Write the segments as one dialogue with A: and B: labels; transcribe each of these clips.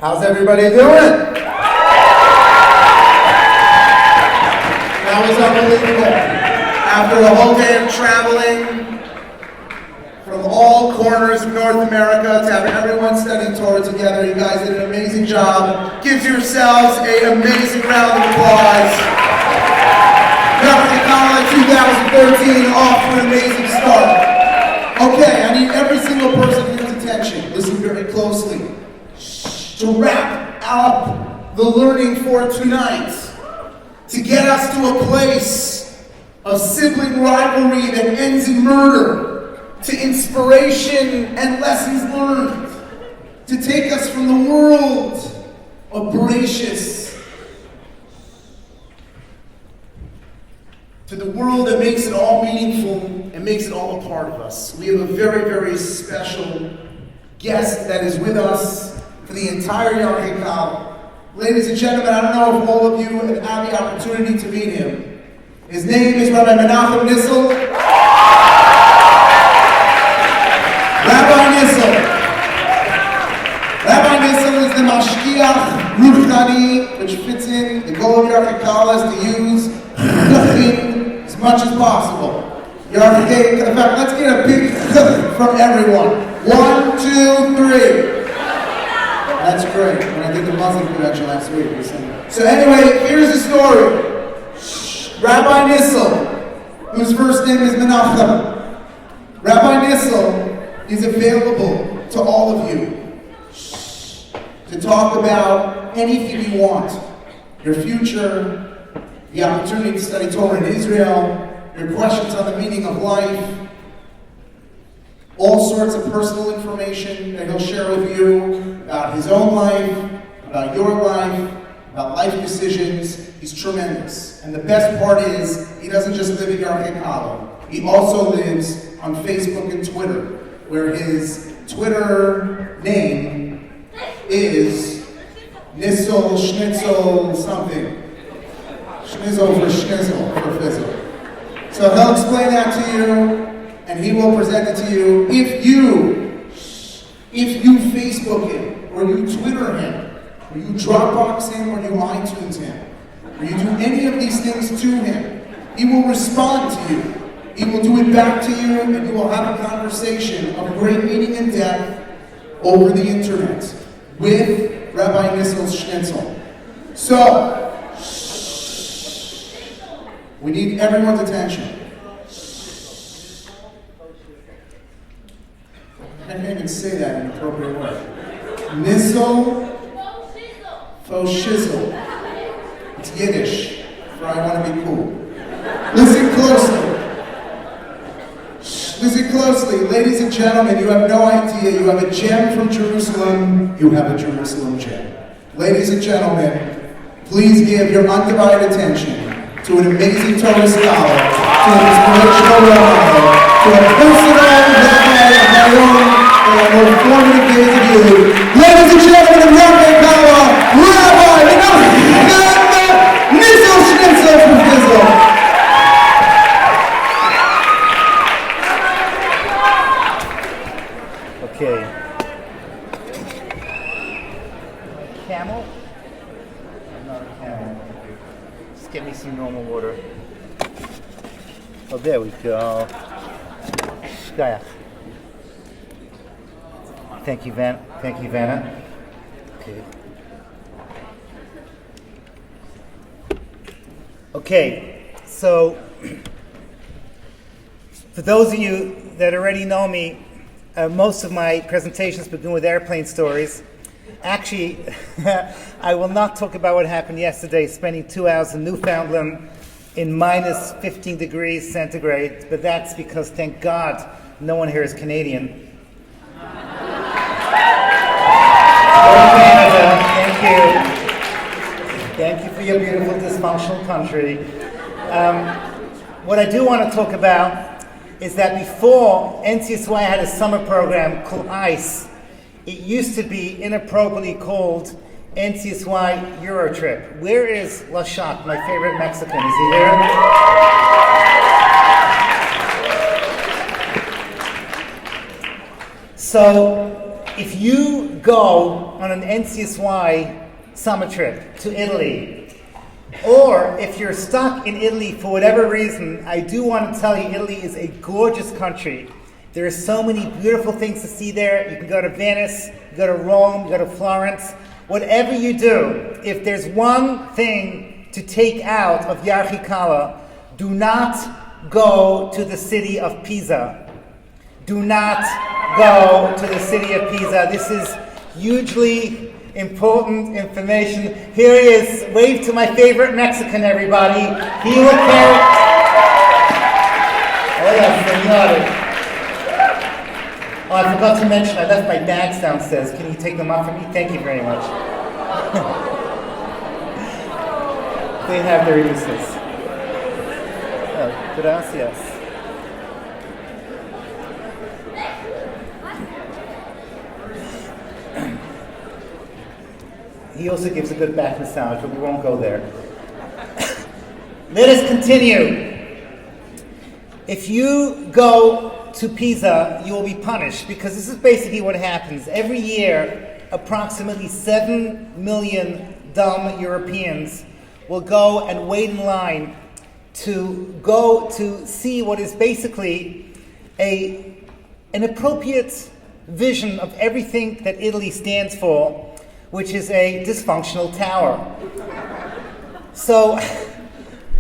A: How's everybody doing? That was unbelievable. After a whole day of traveling from all corners of North America to have everyone studying Torah together, you guys did an amazing job. Give yourselves an amazing round of applause. Rabbi Nissel 2013 off to an amazing start. Okay, I need every single person here's attention. Listen very closely. To wrap up the learning for tonight, to get us to a place of sibling rivalry that ends in murder, to inspiration and lessons learned, to take us from the world of Bereshis to the world that makes it all meaningful and makes it all a part of us. We have a very, very special guest that is with us for the entire Yarchei Kal. Ladies and gentlemen, I don't know if all of you have had the opportunity to meet him. His name is Rabbi Nissel. Rabbi Nissel. Rabbi Nissel is the Mashkiach Ruchani, which fits in. The goal of Yarchei Kal is to use Chachin as much as possible. Yarchei, in fact, let's get a big Chach from everyone. 1, 2, 3. That's great. When I did the Muslim convention last week. So anyway, here's the story. Rabbi Nissel, whose first name is Menachem. Rabbi Nissel is available to all of you to talk about anything you want. Your future, the opportunity to study Torah in Israel, your questions on the meaning of life, all sorts of personal information that he'll share with you about his own life, about your life, about life decisions. He's tremendous. And the best part is, he doesn't just live in Yarchei Kal. He also lives on Facebook and Twitter, where his Twitter name is Nissel Schnitzel something. Schnitzel for Schnitzel for Fizzle. So he'll explain that to you, and he will present it to you. If you Facebook him, or you Twitter him, or you Dropbox him, or you iTunes him, or you do any of these things to him, he will respond to you. He will do it back to you, and you will have a conversation of great meaning and depth over the internet with Rabbi Nissel Schnitzel. So, we need everyone's attention. I can't even say that in an appropriate way. Nissel faux shizzle. It's Yiddish, for I want to be cool. Listen closely. Listen closely. Ladies and gentlemen, you have no idea. You have a gem from Jerusalem. You have a Jerusalem gem. Ladies and gentlemen, please give your undivided attention to an amazing Torah scholar, to an inspirational role model, to a personal rabbi of my own, and a more formative days of you. Ladies and gentlemen, of Yarchei Kal, Rabbi Nissel Schnitzel from Fizzle.
B: Okay. Camel? I'm not a camel. Just get me some normal water. Oh, there we go. Shkayach. Thank you, Vanna. Okay. Okay, so for those of you that already know me, most of my presentations begin with airplane stories. Actually, I will not talk about what happened yesterday, spending 2 hours in Newfoundland in minus 15 degrees centigrade, but that's because, thank God, no one here is Canadian. Canada, thank you. Thank you for your beautiful dysfunctional country. What I do want to talk about is that before NCSY had a summer program called ICE, it used to be inappropriately called NCSY Eurotrip. Where is Lashat, my favorite Mexican? Is he here? So if you go on an NCSY summer trip to Italy, or if you're stuck in Italy for whatever reason, I do want to tell you Italy is a gorgeous country. There are so many beautiful things to see there. You can go to Venice, you go to Rome, you go to Florence. Whatever you do, if there's one thing to take out of Yarchi Kala, do not go to the city of Pisa. Do not go to the city of Pisa. This is hugely important information. Here he is. Wave to my favorite Mexican, everybody. He will carry... Hola, señor. Oh, I forgot to mention, I left my bags downstairs. Can you take them off for me? Thank you very much. They have their uses. Oh, gracias. He also gives a good back massage, but we won't go there. Let us continue. If you go to Pisa, you will be punished, because this is basically what happens. Every year, approximately 7 million dumb Europeans will go and wait in line to go to see what is basically an appropriate vision of everything that Italy stands for, which is a dysfunctional tower. So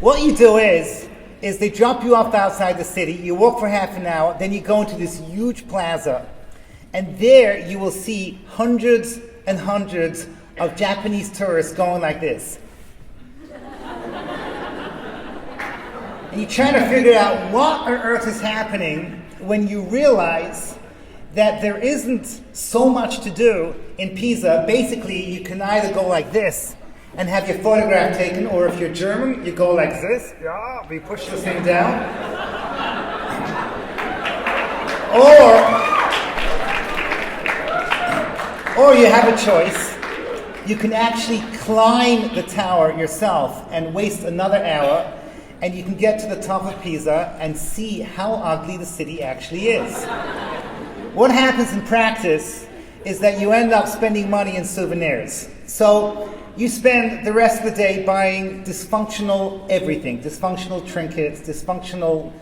B: what you do is they drop you off outside the city, you walk for half an hour, then you go into this huge plaza, and there you will see hundreds and hundreds of Japanese tourists going like this. And you try to figure out what on earth is happening when you realize that there isn't so much to do in Pisa. Basically, you can either go like this and have your photograph taken, or if you're German, you go like this. Yeah, we push this thing down. Or you have a choice. You can actually climb the tower yourself and waste another hour, and you can get to the top of Pisa and see how ugly the city actually is. What happens in practice is that you end up spending money in souvenirs. So you spend the rest of the day buying dysfunctional everything, dysfunctional trinkets, dysfunctional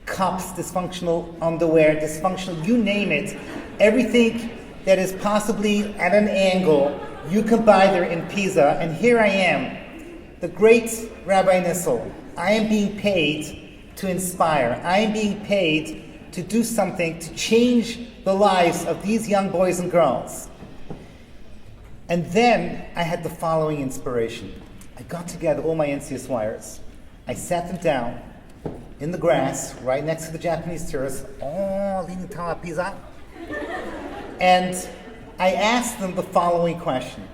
B: cups, dysfunctional underwear, dysfunctional, you name it. Everything that is possibly at an angle, you can buy there in Pisa. And here I am, the great Rabbi Nissel. I am being paid to inspire. I am being paid to do something to change the lives of these young boys and girls. And then I had the following inspiration. I got together all my NCSYers. I sat them down in the grass right next to the Japanese tourists, leaning tower Pisa. And I asked them the following question.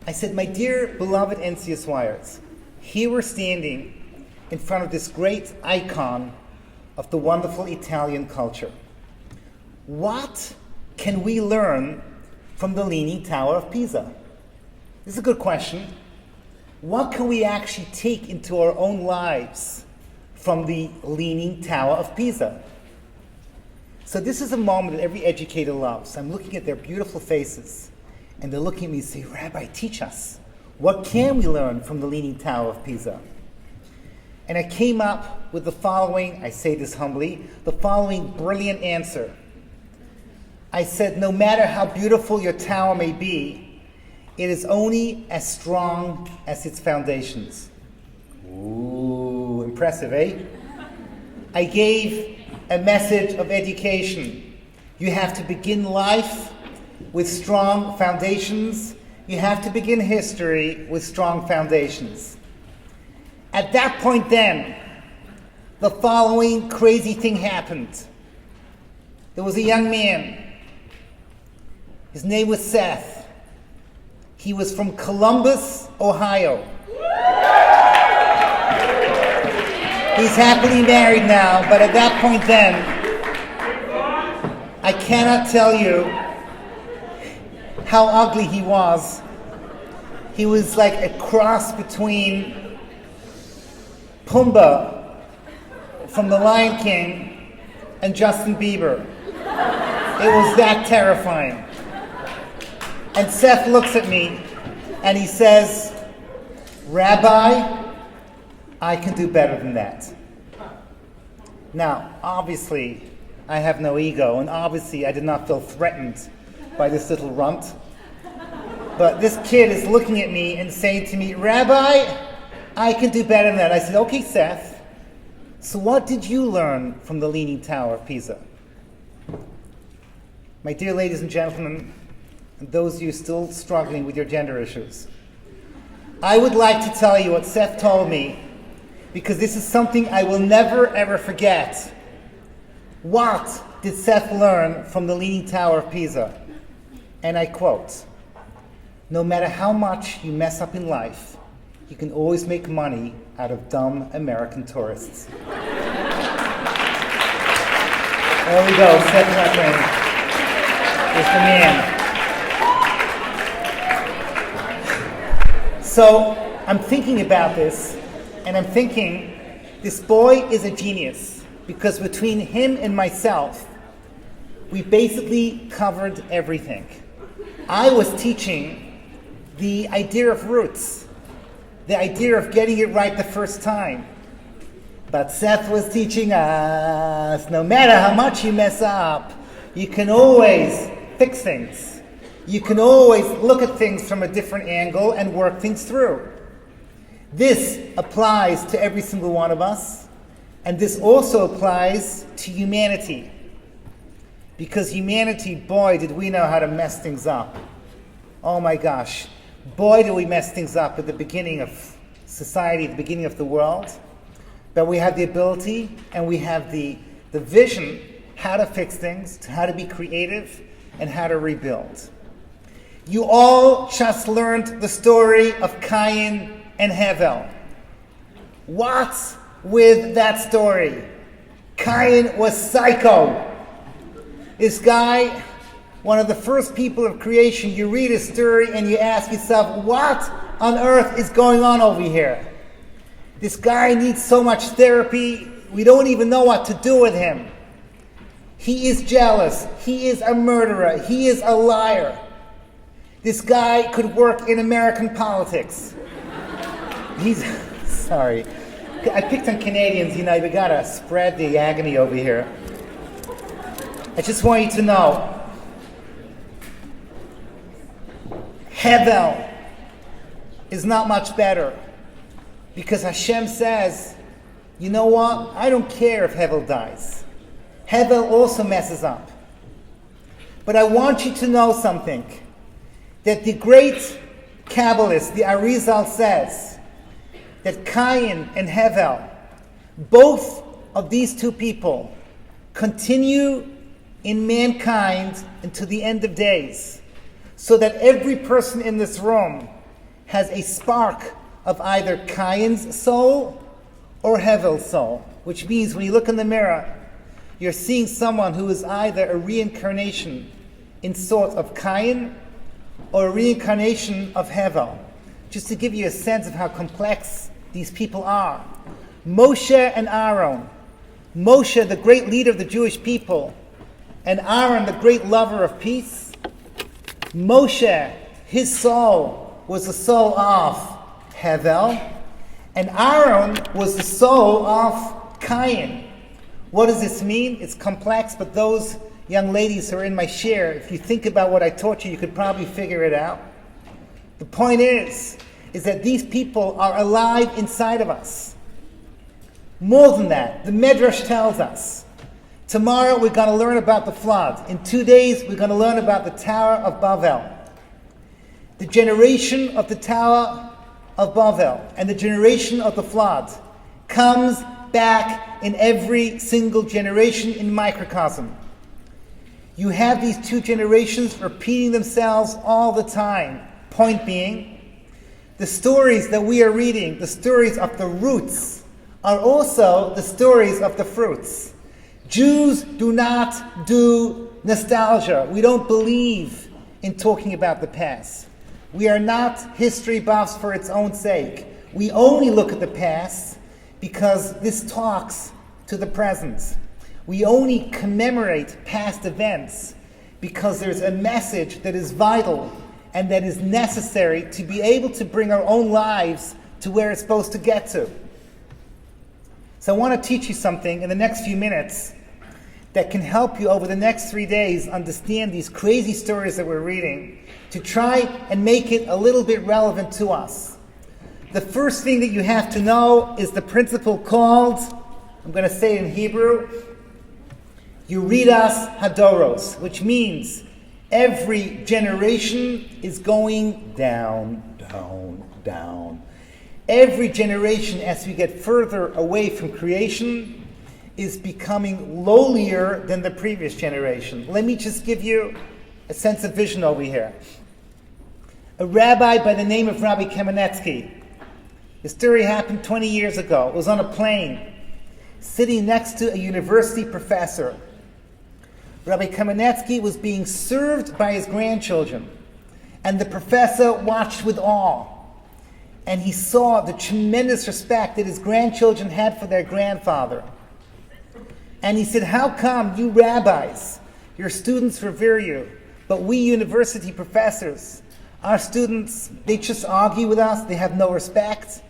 B: I said, my dear beloved NCSYers, here we're standing in front of this great icon of the wonderful Italian culture. What can we learn from the Leaning Tower of Pisa? This is a good question. What can we actually take into our own lives from the Leaning Tower of Pisa? So this is a moment that every educator loves. I'm looking at their beautiful faces, and they're looking at me and say, Rabbi, teach us. What can we learn from the Leaning Tower of Pisa? And I came up with the following, I say this humbly, the following brilliant answer. I said, no matter how beautiful your tower may be, it is only as strong as its foundations. Ooh, impressive, eh? I gave a message of education. You have to begin life with strong foundations. You have to begin history with strong foundations. At that point then, the following crazy thing happened. There was a young man. His name was Seth. He was from Columbus, Ohio. He's happily married now, but at that point then, I cannot tell you how ugly he was. He was like a cross between Pumbaa from The Lion King and Justin Bieber. It was that terrifying. And Seth looks at me and he says, Rabbi, I can do better than that. Now, obviously, I have no ego, and obviously I did not feel threatened by this little runt. But this kid is looking at me and saying to me, Rabbi, I can do better than that. I said, okay, Seth, so what did you learn from the Leaning Tower of Pisa? My dear ladies and gentlemen, and those of you still struggling with your gender issues, I would like to tell you what Seth told me, because this is something I will never ever forget. What did Seth learn from the Leaning Tower of Pisa? And I quote, no matter how much you mess up in life, you can always make money out of dumb American tourists. There we go, Seth Rutland is the man. So I'm thinking about this, and I'm thinking, this boy is a genius, because between him and myself, we basically covered everything. I was teaching the idea of roots, the idea of getting it right the first time. But Seth was teaching us, no matter how much you mess up, you can always fix things. You can always look at things from a different angle and work things through. This applies to every single one of us, and this also applies to humanity. Because humanity, boy, did we know how to mess things up. Oh my gosh. Boy, did we mess things up at the beginning of society, at the beginning of the world. But we have the ability and we have the vision how to fix things, how to be creative, and how to rebuild. You all just learned the story of Cain and Hevel. What's with that story? Cain was psycho. This guy, one of the first people of creation, you read his story and you ask yourself, what on earth is going on over here? This guy needs so much therapy, we don't even know what to do with him. He is jealous, he is a murderer, he is a liar. This guy could work in American politics. He's, sorry, I picked on Canadians, you gotta spread the agony over here. I just want you to know, Hevel is not much better, because Hashem says, you know what, I don't care if Hevel dies. Hevel also messes up. But I want you to know something, that the great Kabbalist, the Arizal, says that Cain and Hevel, both of these two people, continue in mankind until the end of days, so that every person in this room has a spark of either Cain's soul or Hevel's soul, which means when you look in the mirror, you're seeing someone who is either a reincarnation in sort of Cain or a reincarnation of Hevel. Just to give you a sense of how complex these people are. Moshe and Aaron. Moshe, the great leader of the Jewish people, and Aaron, the great lover of peace. Moshe, his soul was the soul of Hevel, and Aaron was the soul of Cain. What does this mean? It's complex, but those young ladies who are in my share, if you think about what I taught you, you could probably figure it out. The point is that these people are alive inside of us. More than that, the Medrash tells us, tomorrow we're going to learn about the flood. In 2 days, we're going to learn about the Tower of Babel. The generation of the Tower of Babel and the generation of the flood comes back in every single generation in microcosm. You have these two generations repeating themselves all the time. Point being, the stories that we are reading, the stories of the roots, are also the stories of the fruits. Jews do not do nostalgia. We don't believe in talking about the past. We are not history buffs for its own sake. We only look at the past because this talks to the present. We only commemorate past events because there's a message that is vital and that is necessary to be able to bring our own lives to where it's supposed to get to. So I want to teach you something in the next few minutes that can help you over the next 3 days understand these crazy stories that we're reading, to try and make it a little bit relevant to us. The first thing that you have to know is the principle called, I'm going to say it in Hebrew, Yuridas Hadoros, which means every generation is going down, down, down. Every generation, as we get further away from creation, is becoming lowlier than the previous generation. Let me just give you a sense of vision over here. A rabbi by the name of Rabbi Kamenetsky. The story happened 20 years ago. It was on a plane, sitting next to a university professor. Rabbi Kamenetsky was being served by his grandchildren, and the professor watched with awe. And he saw the tremendous respect that his grandchildren had for their grandfather. And he said, how come you rabbis, your students revere you, but we university professors, our students, they just argue with us, they have no respect?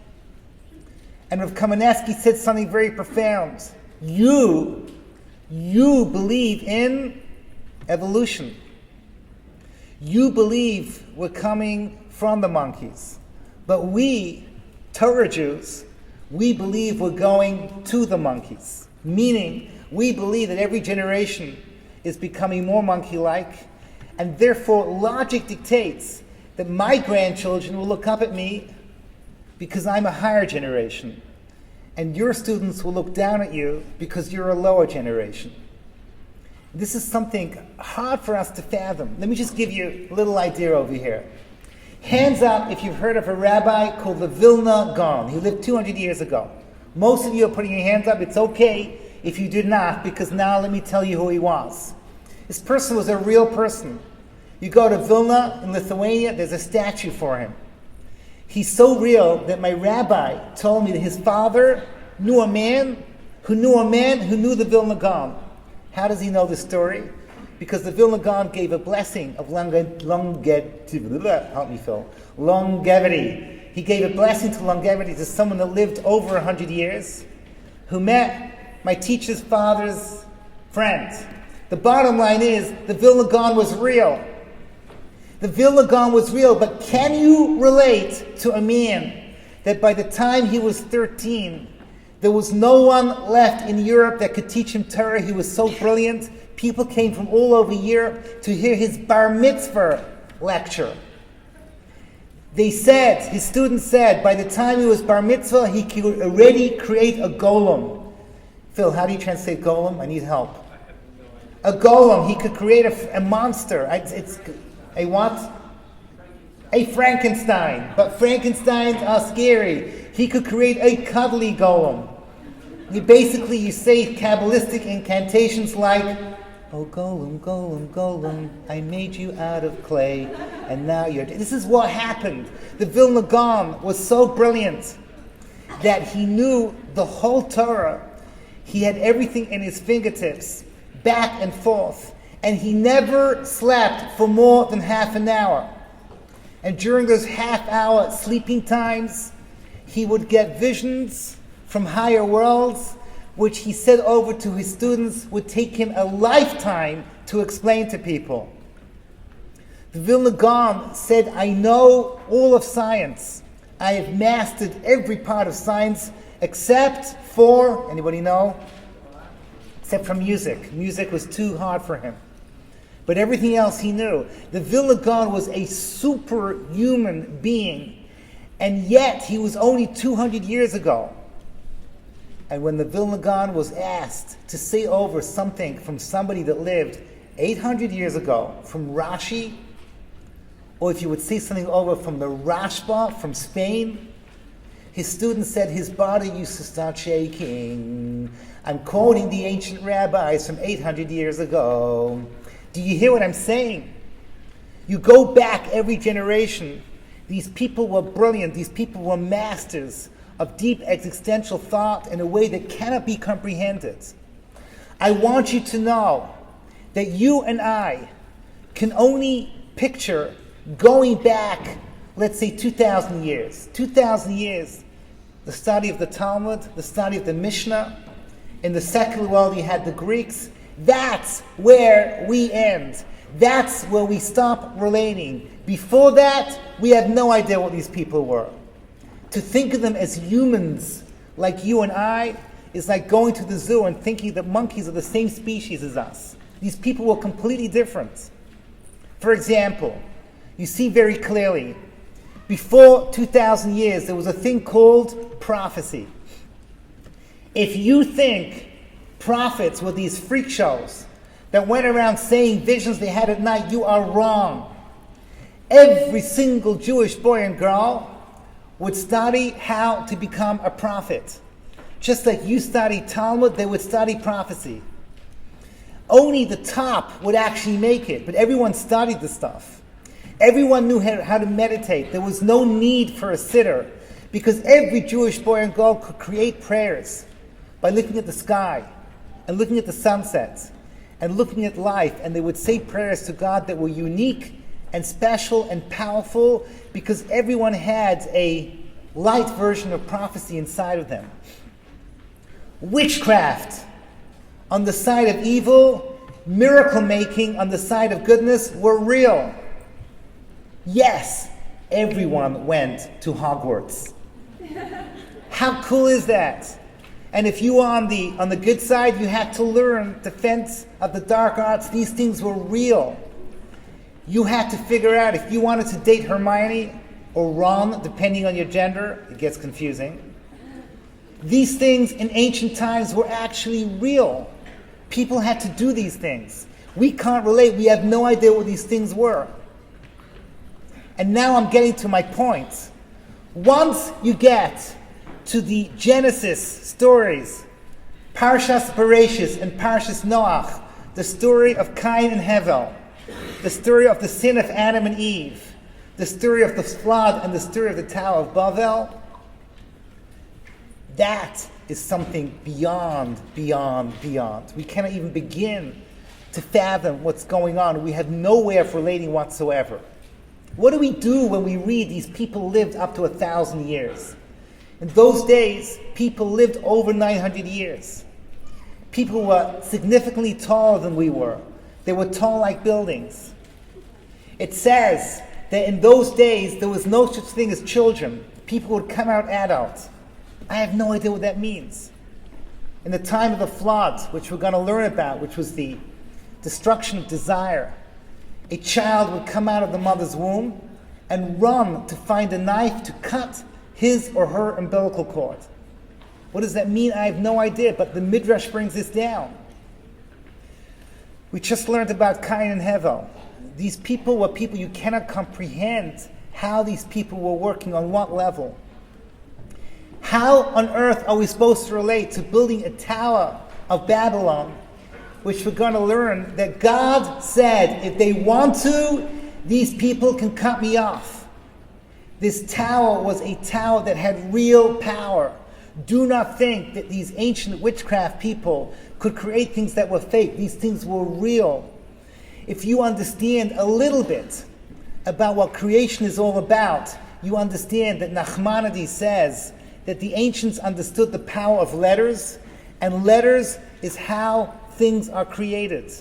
B: And Rav Kamenetsky said something very profound. You believe in evolution. You believe we're coming from the monkeys. But we, Torah Jews, we believe we're going to the monkeys. Meaning, we believe that every generation is becoming more monkey-like, and therefore logic dictates that my grandchildren will look up at me because I'm a higher generation, and your students will look down at you because you're a lower generation. This is something hard for us to fathom. Let me just give you a little idea over here. Hands up if you've heard of a rabbi called the Vilna Gaon. He lived 200 years ago. Most of you are putting your hands up. It's okay if you did not, because now let me tell you who he was. This person was a real person. You go to Vilna in Lithuania, there's a statue for him. He's so real that my rabbi told me that his father knew a man who knew the Vilna Gaon. How does he know the story? Because the Vilna Gaon gave a blessing of longevity. He gave a blessing to longevity to someone that lived over 100 years, who met my teacher's father's friend. The bottom line is, the Vilna Gaon was real. The Vilna Gaon was real, but can you relate to a man that by the time he was 13, there was no one left in Europe that could teach him Torah? He was so brilliant. People came from all over Europe to hear his bar mitzvah lecture. His students said, by the time he was bar mitzvah, he could already create a golem. Phil, how do you translate golem? I need help. A golem. He could create a monster. It's a what? A Frankenstein. But Frankensteins are scary. He could create a cuddly golem. You say Kabbalistic incantations like, oh golem, golem, golem, I made you out of clay, and now you're dead. This is what happened. The Vilna Gaon was so brilliant that he knew the whole Torah. He had everything in his fingertips, back and forth, and he never slept for more than half an hour. And during those half-hour sleeping times, he would get visions from higher worlds, which he said over to his students would take him a lifetime to explain to people. The Vilna Gaon said, I know all of science. I have mastered every part of science except for, anybody know? Except for music. Music was too hard for him. But everything else he knew. The Vilna Gaon was a superhuman being, and yet he was only 200 years ago. And when the Vilna Gaon was asked to say over something from somebody that lived 800 years ago, from Rashi, or if you would say something over from the Rashba from Spain, his students said his body used to start shaking. I'm quoting the ancient rabbis from 800 years ago. Do you hear what I'm saying? You go back every generation. These people were brilliant. These people were masters of deep existential thought in a way that cannot be comprehended. I want you to know that you and I can only picture going back, let's say 2,000 years. 2,000 years, the study of the Talmud, the study of the Mishnah. In the secular world, you had the Greeks. That's where we end. That's where we stop relating. Before that, we had no idea what these people were. To think of them as humans, like you and I, is like going to the zoo and thinking that monkeys are the same species as us. These people were completely different. For example, you see very clearly, before 2,000 years, there was a thing called prophecy. If you think prophets were these freak shows that went around saying visions they had at night, you are wrong. Every single Jewish boy and girl would study how to become a prophet. Just like you study Talmud, they would study prophecy. Only the top would actually make it, but everyone studied the stuff. Everyone knew how to meditate. There was no need for a sitter, because every Jewish boy and girl could create prayers by looking at the sky and looking at the sunsets and looking at life, and they would say prayers to God that were unique and special and powerful, because everyone had a light version of prophecy inside of them. Witchcraft on the side of evil, miracle making on the side of goodness were real. Yes, everyone went to Hogwarts. How cool is that? And if you were on the good side, you had to learn defense of the dark arts. These things were real. You had to figure out if you wanted to date Hermione or Ron, depending on your gender. It gets confusing. These things in ancient times were actually real. People had to do these things. We can't relate. We have no idea what these things were. And now I'm getting to my point. Once you get to the Genesis stories, Parshas Bereshis and Parshas Noach, the story of Cain and Hevel, the story of the sin of Adam and Eve, the story of the flood and the story of the Tower of Babel, that is something beyond. We cannot even begin to fathom what's going on. We have no way of relating whatsoever. What do we do when we read these people lived up to 1,000 years? In those days, people lived over 900 years. People were significantly taller than we were. They were tall like buildings. It says that in those days, there was no such thing as children. People would come out adults. I have no idea what that means. In the time of the flood, which we're going to learn about, which was the destruction of desire, a child would come out of the mother's womb and run to find a knife to cut his or her umbilical cord. What does that mean? I have no idea, but the Midrash brings this down. We just learned about Cain and Hevel. These people were people you cannot comprehend how these people were working, on what level. How on earth are we supposed to relate to building a tower of Babylon, which we're going to learn that God said, if they want to, these people can cut me off. This tower was a tower that had real power. Do not think that these ancient witchcraft people could create things that were fake. These things were real. If you understand a little bit about what creation is all about, you understand that Nachmanides says that the ancients understood the power of letters, and letters is how things are created.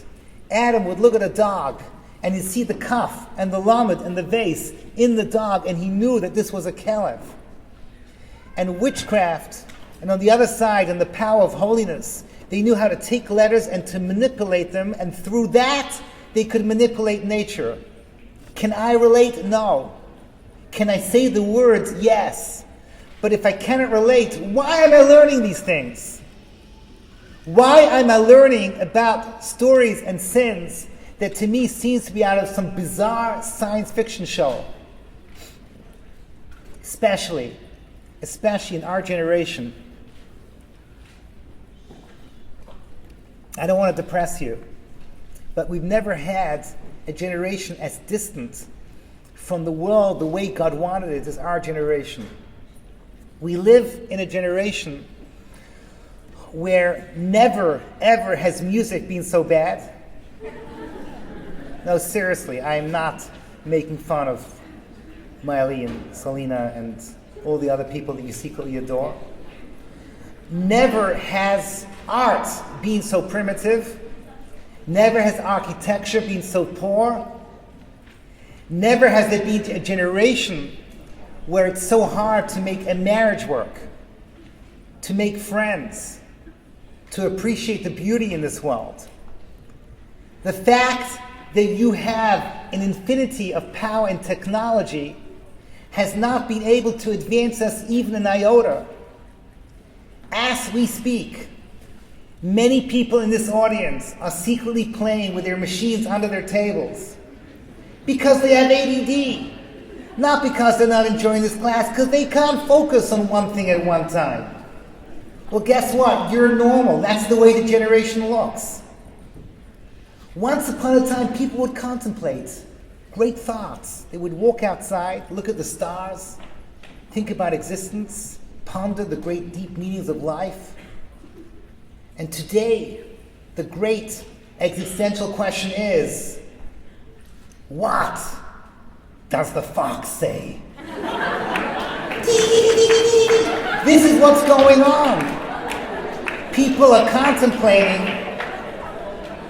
B: Adam would look at a dog, and he'd see the kaf and the lamed and the vase in the dog, and he knew that this was a kelev. And witchcraft, and on the other side, and the power of holiness, they knew how to take letters and to manipulate them, and through that, they could manipulate nature. Can I relate? No. Can I say the words? Yes. But if I cannot relate, why am I learning these things? Why am I learning about stories and sins that to me seems to be out of some bizarre science fiction show? Especially in our generation. I don't want to depress you, but we've never had a generation as distant from the world the way God wanted it as our generation. We live in a generation where never, ever has music been so bad. No, seriously, I am not making fun of Miley and Selena and all the other people that you secretly adore. Never has art been so primitive. Never has architecture been so poor. Never has there been a generation where it's so hard to make a marriage work, to make friends, to appreciate the beauty in this world. The fact that you have an infinity of power and technology has not been able to advance us even an iota. As we speak, many people in this audience are secretly playing with their machines under their tables because they have ADD. Not because they're not enjoying this class, because they can't focus on one thing at one time. Well, guess what? You're normal. That's the way the generation looks. Once upon a time, people would contemplate great thoughts. They would walk outside, look at the stars, think about existence, ponder the great deep meanings of life. And today, the great existential question is, what does the fox say? This is what's going on. People are contemplating,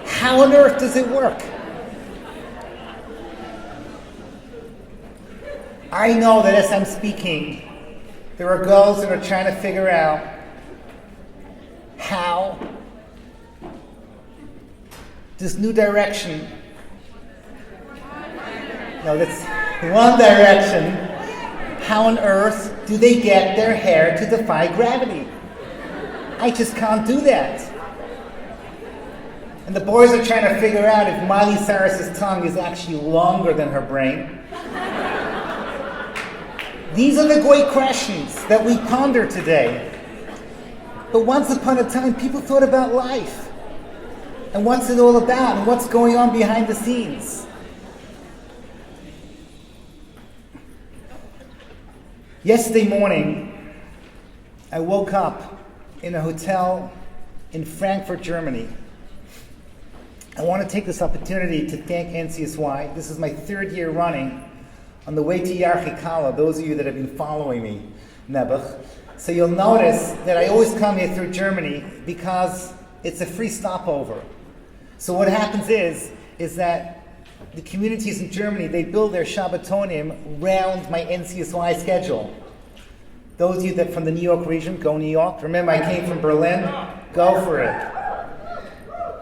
B: how on earth does it work? I know that as I'm speaking, there are girls that are trying to figure out how this new direction, no, that's One Direction, how on earth do they get their hair to defy gravity? I just can't do that. And the boys are trying to figure out if Miley Cyrus's tongue is actually longer than her brain. These are the great questions that we ponder today. But once upon a time, people thought about life. And what's it all about, and what's going on behind the scenes. Yesterday morning, I woke up in a hotel in Frankfurt, Germany. I want to take this opportunity to thank NCSY. This is my third year running on the way to Yarchikala, those of you that have been following me, Nebuch. So you'll notice that I always come here through Germany because it's a free stopover. So what happens is that the communities in Germany, they build their Shabbatonim around my NCSY schedule. Those of you that from the New York region, go New York. Remember, I came from Berlin. Go for it.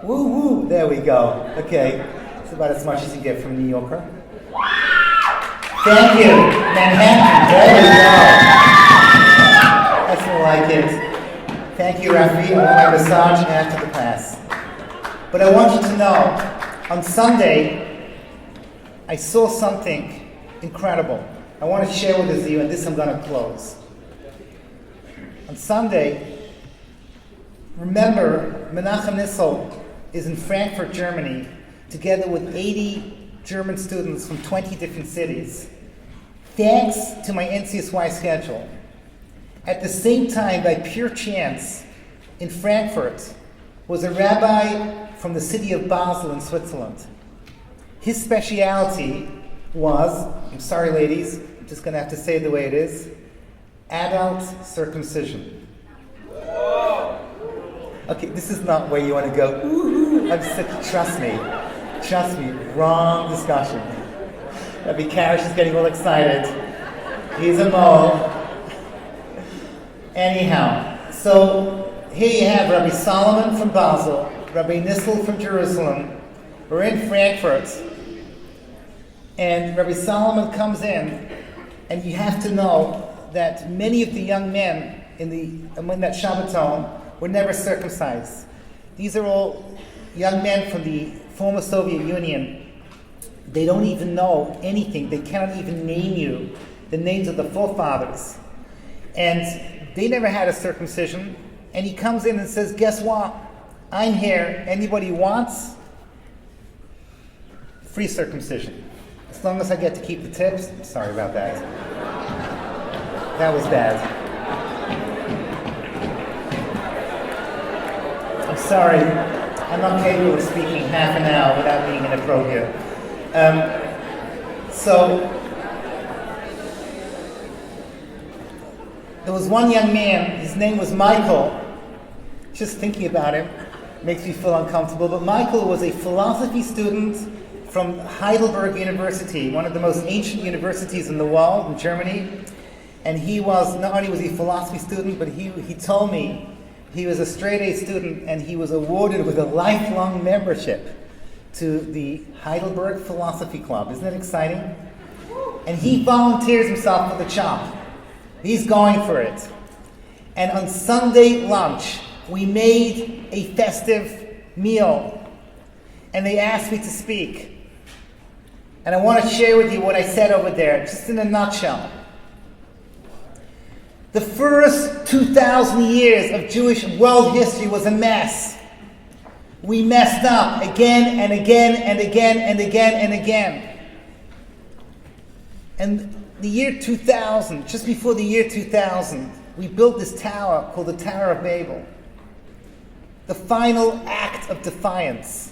B: Woo woo, there we go. Okay, it's about as much as you get from a New Yorker. Thank you, Manhattan. There we go. That's more like it. Thank you, Rafi. I want my massage after the class. But I want you to know, on Sunday, I saw something incredible. I want to share with you, and this I'm going to close. On Sunday, remember, Rabbi Nissel is in Frankfurt, Germany, together with 80 German students from 20 different cities, thanks to my NCSY schedule. At the same time, by pure chance, in Frankfurt was a rabbi from the city of Basel in Switzerland. His speciality was, I'm sorry ladies, I'm just going to have to say it the way it is, adult circumcision. Okay, this is not where you want to go, ooh, trust me, wrong discussion. Rabbi Karish is getting all excited. He's a mole. Anyhow, so here you have Rabbi Solomon from Basel, Rabbi Nissel from Jerusalem. We're in Frankfurt, and Rabbi Solomon comes in, and you have to know that many of the young men in that Shabbaton were never circumcised. These are all young men from the former Soviet Union. They don't even know anything. They cannot even name you the names of the forefathers. And they never had a circumcision. And he comes in and says, guess what? I'm here. Anybody wants? Free circumcision. As long as I get to keep the tips. Sorry about that. That was bad. I'm sorry. I'm not capable of speaking half an hour without being inappropriate. So, there was one young man, his name was Michael. Just thinking about him makes me feel uncomfortable, but Michael was a philosophy student from Heidelberg University, one of the most ancient universities in the world, in Germany. And he was, not only was he a philosophy student, but he told me he was a straight A student and he was awarded with a lifelong membership to the Heidelberg Philosophy Club. Isn't that exciting? And he volunteers himself for the job. He's going for it. And on Sunday lunch, we made a festive meal. And they asked me to speak. And I want to share with you what I said over there, just in a nutshell. The first 2,000 years of Jewish world history was a mess. We messed up again and again and again and again and again. And the year 2000, just before the year 2000, we built this tower called the Tower of Babel. The final act of defiance.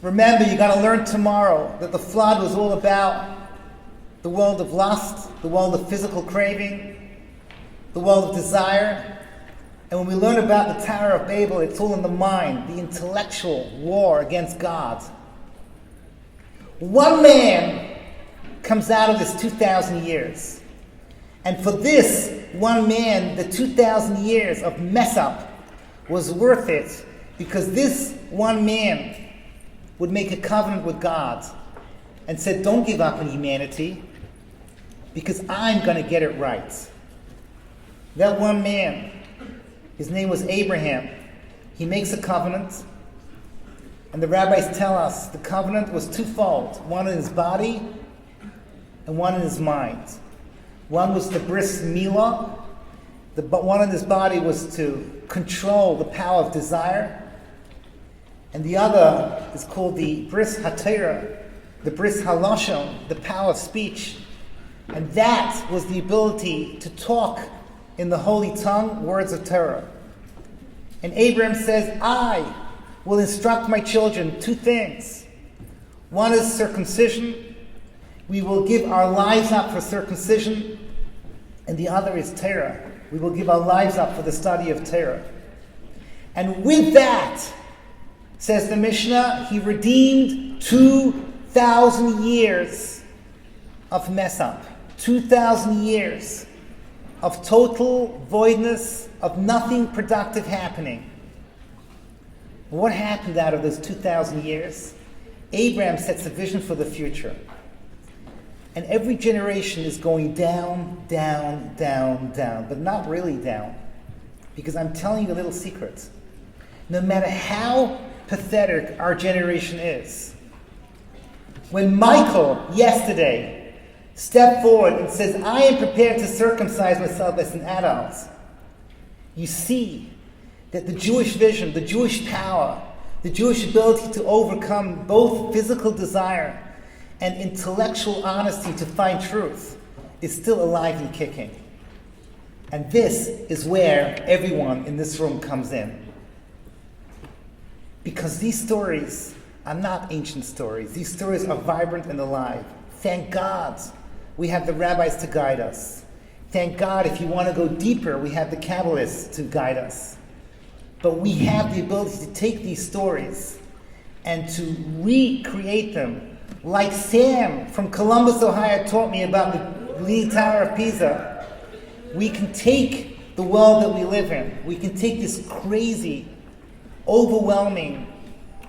B: Remember, you're going to learn tomorrow that the flood was all about the world of lust, the world of physical craving, the world of desire. And when we learn about the Tower of Babel, it's all in the mind, the intellectual war against God. One man comes out of this 2,000 years. And for this one man, the 2,000 years of mess up was worth it, because this one man would make a covenant with God and said, don't give up on humanity, because I'm going to get it right. That one man, his name was Abraham. He makes a covenant, and the rabbis tell us the covenant was twofold, one in his body and one in his mind. One was the bris milah, but one in his body was to control the power of desire, and the other is called the bris hatera, the bris halashon, the power of speech, and that was the ability to talk in the holy tongue, words of Torah. And Abraham says, I will instruct my children two things. One is circumcision. We will give our lives up for circumcision. And the other is Torah. We will give our lives up for the study of Torah. And with that, says the Mishnah, he redeemed 2,000 years of mess up. 2,000 years of total voidness, of nothing productive happening. What happened out of those 2,000 years? Abraham sets a vision for the future. And every generation is going down, down, down, down, but not really down. Because I'm telling you a little secret. No matter how pathetic our generation is, when Michael, yesterday, stepped forward and says, I am prepared to circumcise myself as an adult, you see that the Jewish vision, the Jewish power, the Jewish ability to overcome both physical desire and intellectual honesty to find truth is still alive and kicking. And this is where everyone in this room comes in. Because these stories are not ancient stories. These stories are vibrant and alive. Thank God we have the rabbis to guide us. Thank God, if you want to go deeper, we have the Kabbalists to guide us. But we have the ability to take these stories and to recreate them. Like Sam from Columbus, Ohio taught me about the Leaning Tower of Pisa. We can take the world that we live in. We can take this crazy, overwhelming,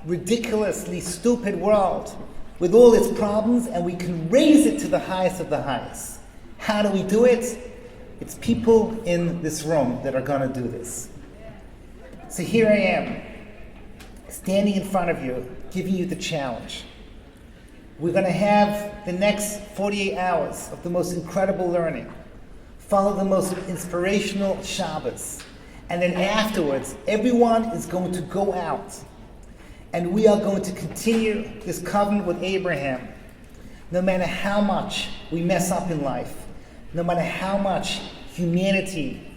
B: ridiculously stupid world with all its problems, and we can raise it to the highest of the highest. How do we do it? It's people in this room that are going to do this. So here I am, standing in front of you, giving you the challenge. We're going to have the next 48 hours of the most incredible learning. Follow the most inspirational Shabbos. And then afterwards, everyone is going to go out. And we are going to continue this covenant with Abraham. No matter how much we mess up in life, no matter how much humanity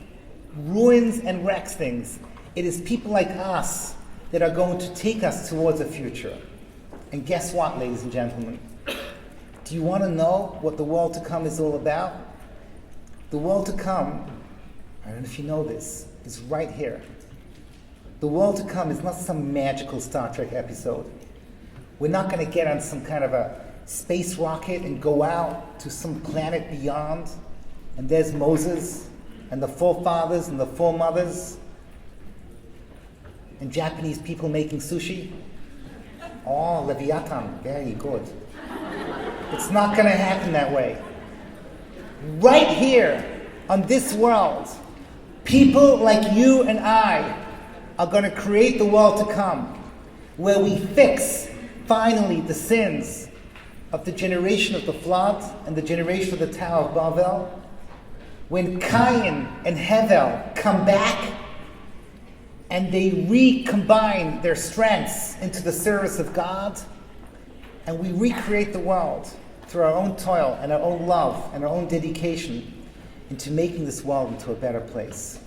B: ruins and wrecks things, it is people like us that are going to take us towards a future. And guess what, ladies and gentlemen? Do you want to know what the world to come is all about? The world to come, I don't know if you know this, is right here. The world to come is not some magical Star Trek episode. We're not going to get on some kind of a space rocket and go out to some planet beyond, and there's Moses and the forefathers and the foremothers and Japanese people making sushi. Oh, Leviathan, very good. It's not going to happen that way. Right here on this world, people like you and I are going to create the world to come, where we fix finally the sins of the generation of the flood and the generation of the Tower of Babel. When Cain and Hevel come back and they recombine their strengths into the service of God, and we recreate the world through our own toil and our own love and our own dedication into making this world into a better place.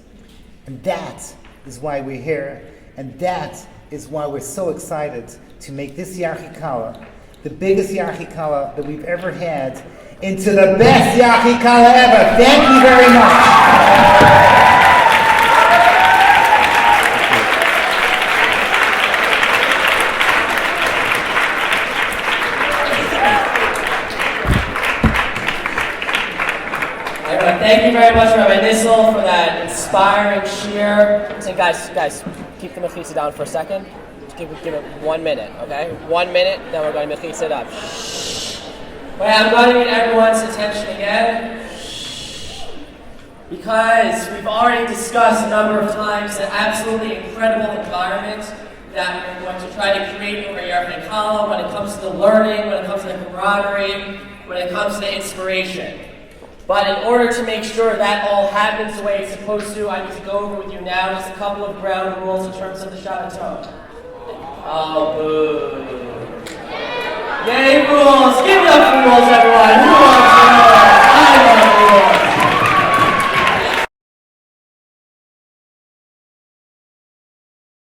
B: And that is why we're here, and that is why we're so excited to make this Yarchikala the biggest Yarchikala that we've ever had into the best Yarchikala ever. Thank you very much.
C: Thank you very much, Rabbi Nissel, for that inspiring shir. So guys, keep the mechitza down for a second. Just give it 1 minute, okay? 1 minute, then we're going to mechitza it up. Wait, I'm going to get everyone's attention again. Because we've already discussed a number of times the absolutely incredible environment that we're going to try to create over Yarchei Kala when it comes to the learning, when it comes to the camaraderie, when it comes to the inspiration. But in order to make sure that all happens the way it's supposed to, I need to go over with you now just a couple of ground rules in terms of the Shabbaton. Oh, boo.